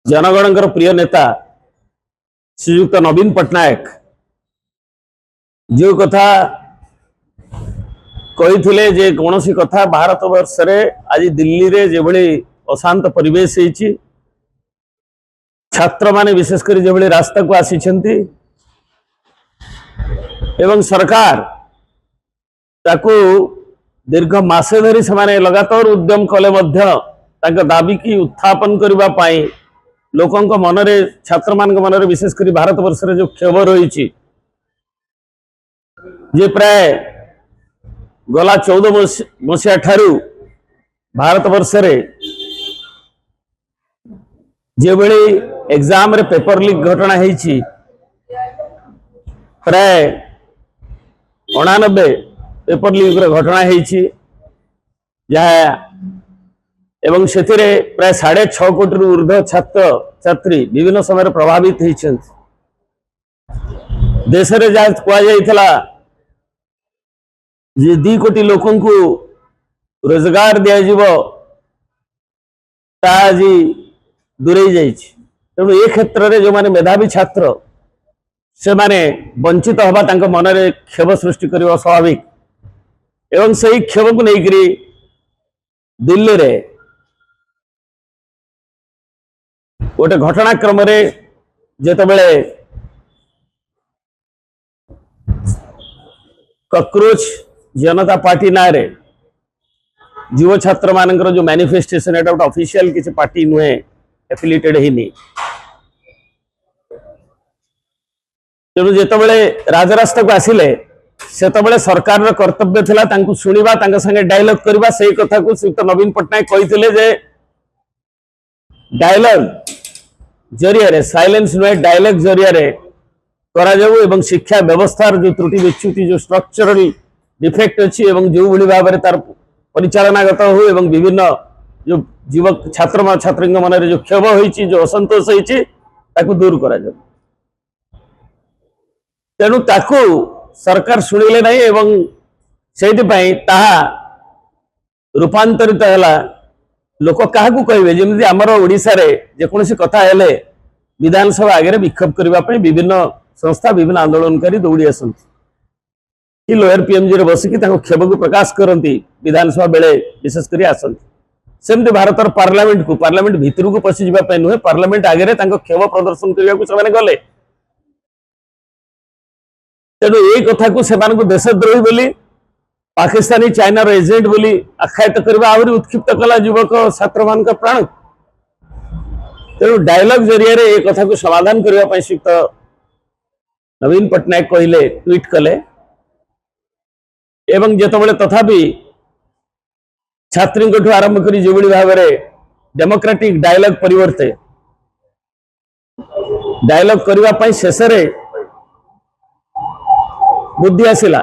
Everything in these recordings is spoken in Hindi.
जनगणकर प्रिय नेता श्रीयुक्त नवीन पट्टनायक जो कथा कही जे कौन सी कथा भारत वर्ष आज दिल्ली रे जो अशांत परिवेश छात्र माने विशेषकर जो रास्ता को आसी एवं सरकार ताकू दीर्घ मासे धरी से लगातार उद्यम कले दाबी की उत्थापन करने लोकों मनरे छात्र मान मनरे विशेषकर भारत वर्ष जो क्षोभ रही जे प्राय गला 14 मसीहा ठारू भारत वर्ष जो एग्जाम रे पेपर लीक घटना है प्राय 89 पेपर लीक घटना है एवं से प्राय 6.5 कोटी ऊर्ध्व छात्र छात्री विभिन्न समय प्रभावित होती देश में जहाँ कहुला जे 2 कोटी लोक रोजगार दिज्व आज दूरे जा तेणु ए क्षेत्र में जो माने मेधावी छात्र से माने वंचित हवा मन में क्षोभ सृष्टि करने स्वाभाविक एवं से क्षोभ को लेकर दिल्ली रे गोटे घटनाक्रम जितेबले कॉकरोच जनता पार्टी ना रे युव छात्र मानकर जो मैनिफेस्टेशन एटा गोटे ऑफिशियल किसी पार्टी नुहे एफिलिएटेड ही तेणु जितेबले राजरास्ता को आसिले सेतबले सरकार कर्तव्य थिला शुणा संगे डायलॉग करवा से कथा को श्रीयुक्त नवीन पट्टनायक कही जे डायलॉग जरिया साइलेंस नुहे डायलॉग जरिया करा जाऊ एवं शिक्षा व्यवस्थार जो त्रुटि विच्युति जो स्ट्रक्चरल डिफेक्ट अच्छी जो भली भाव में तार परिचालनागत हो एवं विभिन्न जो युवक छात्र छात्री मन में जो क्षोभ होती जो असंतोष होती दूर करा जाऊ तेणु ताकू सरकार शुणिले नहीं एवं से रूपांतरित है लोक क्या कहे जमी आमर ओडिशा रे जेकोसी कथा हेले विधानसभा आगे विक्षोभ करने विभिन्न संस्था विभिन्न आंदोलनकारी दौड़ी आसती लोअर पीएमजी रे बसिकी क्षोभ को प्रकाश करती विधानसभा बेले विशेषकर आसती सेमती भारत पार्लियामेंट भितर को पशि जावाई नुहे पार्लियामेंट आगे क्षोभ प्रदर्शन करने को गले तेणु ये कथा को से देशद्रोही बोली पाकिस्तानी चाइनार एजेंट बोली आख्यायित करने आहरी उत्क्षिप्त कला युवक छात्र मान प्राण तेणु डायलॉग जरिया ये कथा को समाधान करने श्रीयुक्त नवीन पट्टनायक कहले ट्वीट कले एवं जितेबाला तथापि छात्री आरंभ कर जो भाव में डेमोक्रेटिक डायलॉग परिवर्ते डायलॉग करने शेष बुद्धि आसला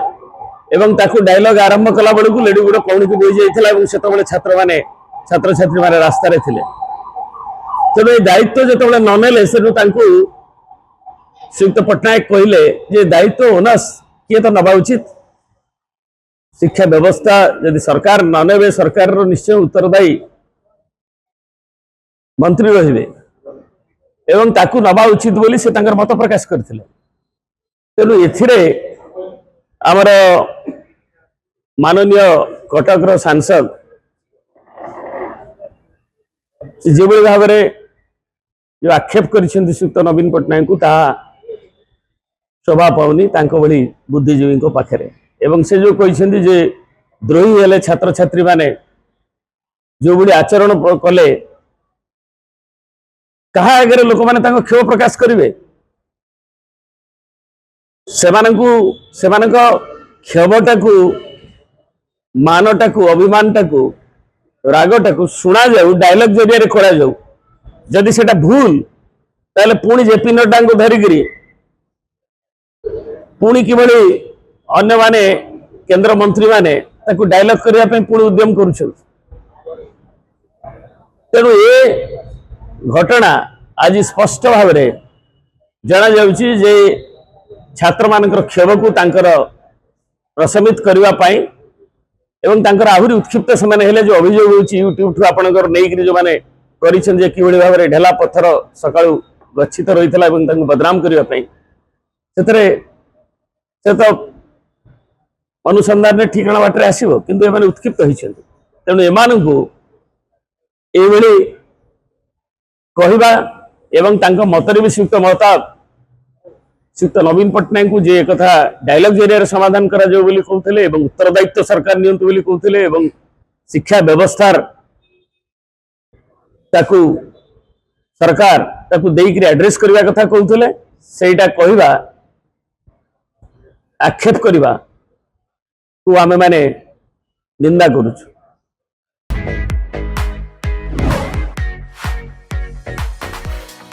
एवं ताकू डायलॉग आरंभ कला बेलू लेडी गुड़ कौन की बोई जाता से छात्र छात्री मैंने रास्ता थे तेणु ये दायित्व जो ननेले से श्रीयुक्त पट्टनायक कहले जे दायित्व ओनस किए तो नवा उचित शिक्षा व्यवस्था यदि सरकार नने सरकार निश्चय उत्तरदायी मंत्री रहिबे एवं ताकू नवा उचित बोली से मत प्रकाश करथिले तेणु एथिरे आमर माननीय कटक सांसद जो भाव में जो आक्षेप कर श्रीयुक्त नवीन पट्टनायक को शोभा पाऊनी भली बुद्धिजीवी पाखे एवं से जो कहते जे द्रोही हेले छात्र छात्री माने जो भली आचरण कले कहा आगे लोक मैंने क्षोभ प्रकाश करेंगे क्षोभटा को मानटा को अभिमानटा को रागटा को शुणा जाऊ डायलॉग जरिया करा जाऊ जदि सेटा भूल ताले पुणी जेपी नड्डा को धरिकी पुणी किभली अन्य माने केंद्र मंत्री माने ताकू डायलॉग करने पुणी उद्यम करुछन तेणु ये घटना आज स्पष्ट भाव में जना जाउची जे छात्र मानकर क्षोभ को प्रशमित करने एवं आहरी उत्क्षिप्त से जो अभियोग होती यूट्यूब ठू आपंकर नहीं जो मैंने କରିଛନ୍ତି ଯେ କିଭଳି ଭାବରେ ଢେଲା ପଥର ସକାଳୁ ଗଚ୍ଛିତ ରହିଥିଲା ଏବଂ ତାଙ୍କୁ ବଦନାମ କରିବା ପାଇଁ ସେଥିରେ ସେ ତ ଅନୁସନ୍ଧାନରେ ଠିକଣା ବାଟରେ ଆସିବ କିନ୍ତୁ ଏମାନେ ଉତ୍କ୍ଷିପ୍ତ ହୋଇଛନ୍ତି। ତେଣୁ ଏମାନଙ୍କୁ ଏଇଭଳି କହିବା ଏବଂ ତାଙ୍କ ମତରେ ବି ଶ୍ରୀଯୁକ୍ତ ନବୀନ ପଟ୍ଟନାୟକଙ୍କୁ ଯେ କଥା ଡାयଲଗ ଜରିଆରେ ସମାଧାନ କରାଯିବ ବୋଲି କହୁଥିଲେ ଏବଂ ଉତ୍ତରଦାୟିତ୍ୱ ସରକାର ନିଅନ୍ତୁ ବୋଲି କହୁଥିଲେ ଏବଂ ଶିକ୍ଷା ବ୍ୟବସ୍ଥାର ତାକୁ सरकार ताकू देइकरी एड्रेस करबा कथा कहउथले सेटा कहबा आक्षेप करबा को आमे माने निंदा करूछु।